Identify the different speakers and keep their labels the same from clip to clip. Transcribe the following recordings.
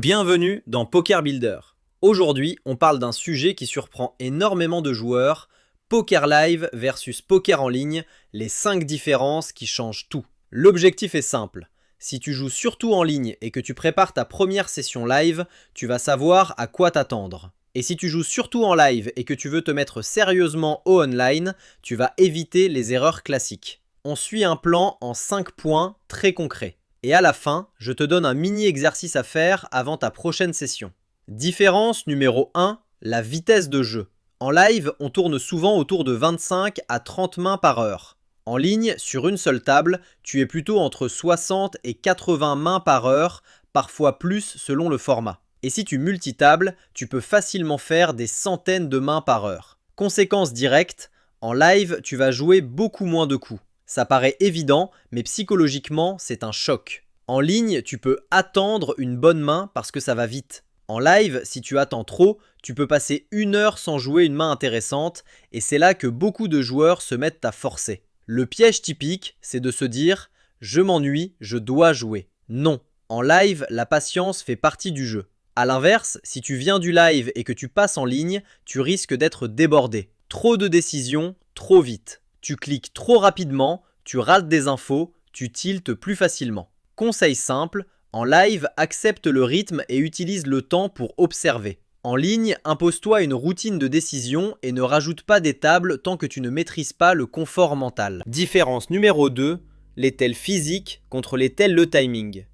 Speaker 1: Bienvenue dans Poker Builder. Aujourd'hui, on parle d'un sujet qui surprend énormément de joueurs, Poker Live versus Poker en ligne, les 5 différences qui changent tout. L'objectif est simple. Si tu joues surtout en ligne et que tu prépares ta première session live, tu vas savoir à quoi t'attendre. Et si tu joues surtout en live et que tu veux te mettre sérieusement au online, tu vas éviter les erreurs classiques. On suit un plan en 5 points très concrets. Et à la fin, je te donne un mini exercice à faire avant ta prochaine session. Différence numéro 1, la vitesse de jeu. En live, on tourne souvent autour de 25 à 30 mains par heure. En ligne, sur une seule table, tu es plutôt entre 60 et 80 mains par heure, parfois plus selon le format. Et si tu multitables, tu peux facilement faire des centaines de mains par heure. Conséquence directe, en live, tu vas jouer beaucoup moins de coups. Ça paraît évident, mais psychologiquement, c'est un choc. En ligne, tu peux attendre une bonne main parce que ça va vite. En live, si tu attends trop, tu peux passer 1 heure sans jouer une main intéressante, et c'est là que beaucoup de joueurs se mettent à forcer. Le piège typique, c'est de se dire « je m'ennuie, je dois jouer ». Non, en live, la patience fait partie du jeu. A l'inverse, si tu viens du live et que tu passes en ligne, tu risques d'être débordé. Trop de décisions, trop vite. Tu cliques trop rapidement, tu rates des infos, tu tiltes plus facilement. Conseil simple, en live, accepte le rythme et utilise le temps pour observer. En ligne, impose-toi une routine de décision et ne rajoute pas des tables tant que tu ne maîtrises pas le confort mental. Différence numéro 2, les tells physiques contre les tells le timing.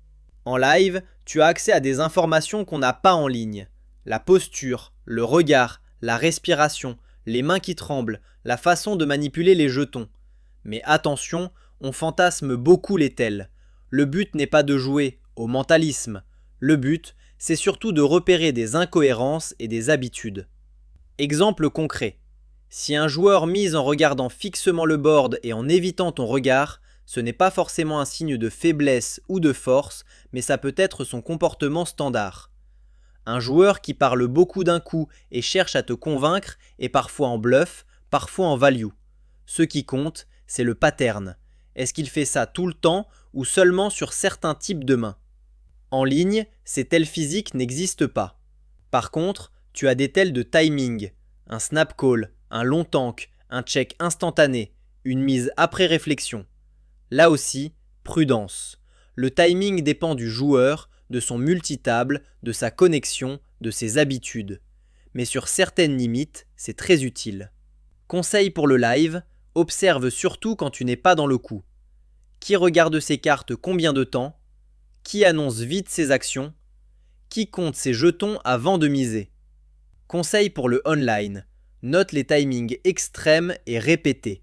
Speaker 1: En live, tu as accès à des informations qu'on n'a pas en ligne. La posture, le regard, la respiration, les mains qui tremblent, la façon de manipuler les jetons. Mais attention, on fantasme beaucoup les tells. Le but n'est pas de jouer au mentalisme. Le but, c'est surtout de repérer des incohérences et des habitudes. Exemple concret. Si un joueur mise en regardant fixement le board et en évitant ton regard, ce n'est pas forcément un signe de faiblesse ou de force, mais ça peut être son comportement standard. Un joueur qui parle beaucoup d'un coup et cherche à te convaincre est parfois en bluff, parfois en value. Ce qui compte, c'est le pattern. Est-ce qu'il fait ça tout le temps ou seulement sur certains types de mains? En ligne, ces tells physiques n'existent pas. Par contre, tu as des tells de timing, un snap call, un long tank, un check instantané, une mise après réflexion. Là aussi, prudence. Le timing dépend du joueur, de son multitable, de sa connexion, de ses habitudes. Mais sur certaines limites, c'est très utile. Conseil pour le live, observe surtout quand tu n'es pas dans le coup. Qui regarde ses cartes combien de temps? Qui annonce vite ses actions? Qui compte ses jetons avant de miser? Conseil pour le online, note les timings extrêmes et répétés.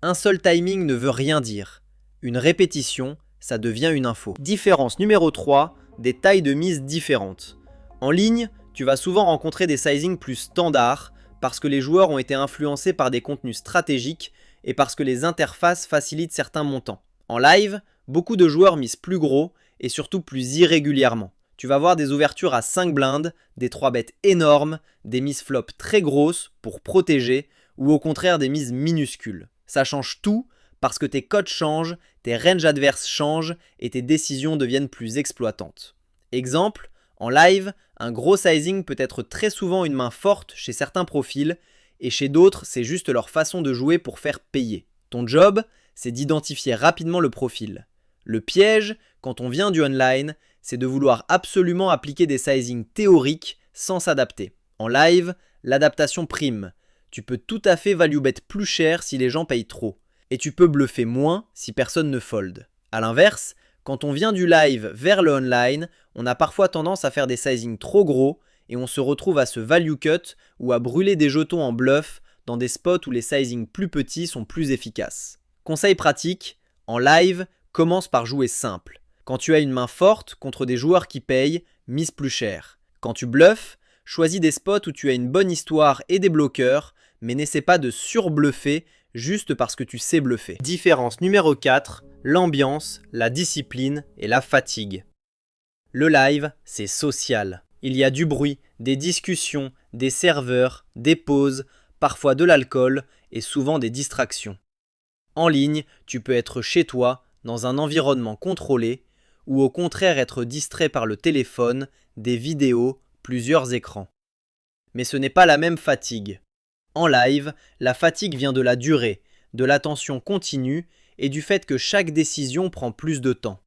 Speaker 1: Un seul timing ne veut rien dire. Une répétition, ça devient une info. Différence numéro 3, des tailles de mise différentes. En ligne, tu vas souvent rencontrer des sizings plus standards parce que les joueurs ont été influencés par des contenus stratégiques et parce que les interfaces facilitent certains montants. En live, beaucoup de joueurs misent plus gros et surtout plus irrégulièrement. Tu vas voir des ouvertures à 5 blindes, des 3 bêtes énormes, des mises flop très grosses pour protéger ou au contraire des mises minuscules. Ça change tout parce que tes codes changent, tes ranges adverses changent et tes décisions deviennent plus exploitantes. Exemple, en live, un gros sizing peut être très souvent une main forte chez certains profils et chez d'autres, c'est juste leur façon de jouer pour faire payer. Ton job, c'est d'identifier rapidement le profil. Le piège, quand on vient du online, c'est de vouloir absolument appliquer des sizings théoriques sans s'adapter. En live, l'adaptation prime. Tu peux tout à fait value bet plus cher si les gens payent trop. Et tu peux bluffer moins si personne ne fold. A l'inverse, quand on vient du live vers le online, on a parfois tendance à faire des sizings trop gros et on se retrouve à se value cut ou à brûler des jetons en bluff dans des spots où les sizings plus petits sont plus efficaces. Conseil pratique, en live, commence par jouer simple. Quand tu as une main forte contre des joueurs qui payent, mise plus cher. Quand tu bluffes, choisis des spots où tu as une bonne histoire et des bloqueurs, mais n'essaie pas de surbluffer juste parce que tu sais bluffer. Différence numéro 4, l'ambiance, la discipline et la fatigue. Le live, c'est social. Il y a du bruit, des discussions, des serveurs, des pauses, parfois de l'alcool et souvent des distractions. En ligne, tu peux être chez toi, dans un environnement contrôlé, ou au contraire être distrait par le téléphone, des vidéos, plusieurs écrans. Mais ce n'est pas la même fatigue. En live, la fatigue vient de la durée, de l'attention continue et du fait que chaque décision prend plus de temps.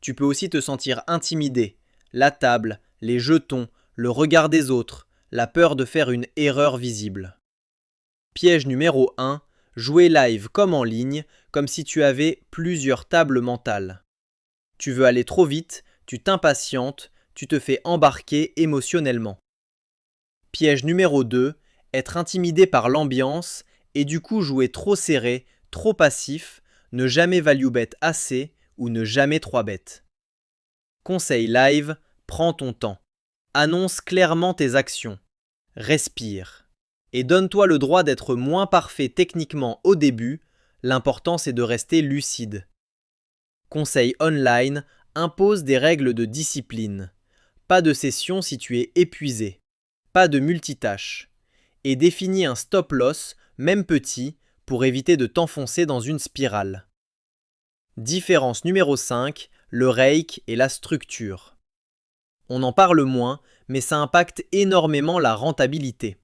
Speaker 1: Tu peux aussi te sentir intimidé. La table, les jetons, le regard des autres, la peur de faire une erreur visible. Piège numéro 1, jouer live comme en ligne, comme si tu avais plusieurs tables mentales. Tu veux aller trop vite, tu t'impatientes, tu te fais embarquer émotionnellement. Piège numéro 2, être intimidé par l'ambiance et du coup jouer trop serré, trop passif, ne jamais value bet assez ou ne jamais 3 bet. Conseil live, prends ton temps. Annonce clairement tes actions. Respire. Et donne-toi le droit d'être moins parfait techniquement au début, l'important c'est de rester lucide. Conseil online, impose des règles de discipline. Pas de session si tu es épuisé. Pas de multitâche. Et définis un stop loss, même petit, pour éviter de t'enfoncer dans une spirale. Différence numéro 5, le rake et la structure. On en parle moins, mais ça impacte énormément la rentabilité.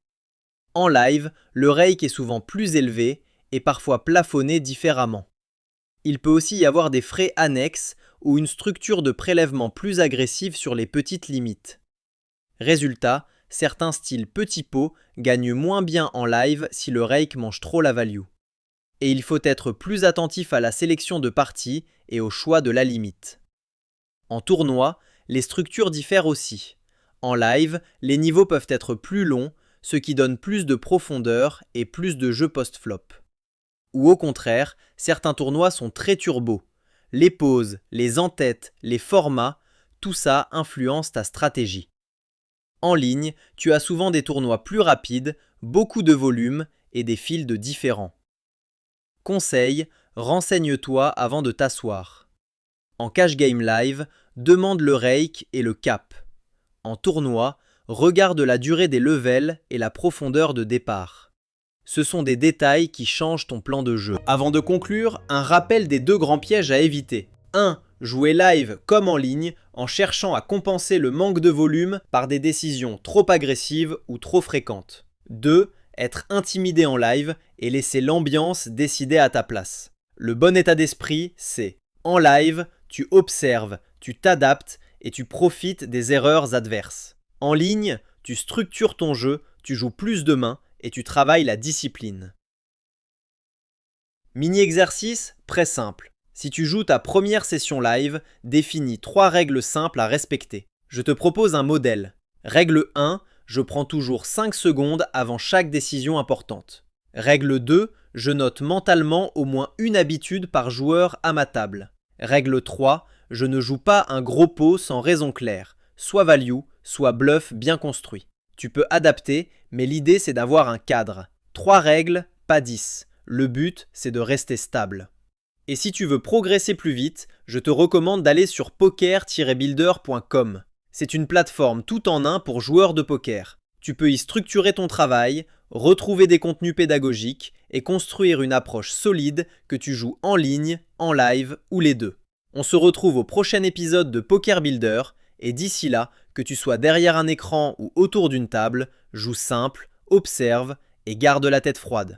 Speaker 1: En live, le rake est souvent plus élevé et parfois plafonné différemment. Il peut aussi y avoir des frais annexes ou une structure de prélèvement plus agressive sur les petites limites. Résultat, certains styles petit pot gagnent moins bien en live si le rake mange trop la value. Et il faut être plus attentif à la sélection de parties et au choix de la limite. En tournoi, les structures diffèrent aussi. En live, les niveaux peuvent être plus longs, ce qui donne plus de profondeur et plus de jeux post-flop. Ou au contraire, certains tournois sont très turbo. Les pauses, les en-têtes, les formats, tout ça influence ta stratégie. En ligne, tu as souvent des tournois plus rapides, beaucoup de volume et des fields différents. Conseil, renseigne-toi avant de t'asseoir. En cash game live, demande le rake et le cap. En tournoi, regarde la durée des levels et la profondeur de départ. Ce sont des détails qui changent ton plan de jeu. Avant de conclure, un rappel des 2 grands pièges à éviter. 1. Jouer live comme en ligne en cherchant à compenser le manque de volume par des décisions trop agressives ou trop fréquentes. 2. Être intimidé en live et laisser l'ambiance décider à ta place. Le bon état d'esprit, c'est en live, tu observes, tu t'adaptes et tu profites des erreurs adverses. En ligne, tu structures ton jeu, tu joues plus de mains et tu travailles la discipline. Mini-exercice, très simple. Si tu joues ta première session live, définis 3 règles simples à respecter. Je te propose un modèle. Règle 1, je prends toujours 5 secondes avant chaque décision importante. Règle 2, je note mentalement au moins une habitude par joueur à ma table. Règle 3, je ne joue pas un gros pot sans raison claire, soit value, soit bluff bien construit. Tu peux adapter, mais l'idée c'est d'avoir un cadre. 3 règles, pas 10. Le but, c'est de rester stable. Et si tu veux progresser plus vite, je te recommande d'aller sur poker-builder.com. C'est une plateforme tout en un pour joueurs de poker. Tu peux y structurer ton travail, retrouver des contenus pédagogiques et construire une approche solide que tu joues en ligne, en live ou les deux. On se retrouve au prochain épisode de Poker Builder et d'ici là, que tu sois derrière un écran ou autour d'une table, joue simple, observe et garde la tête froide.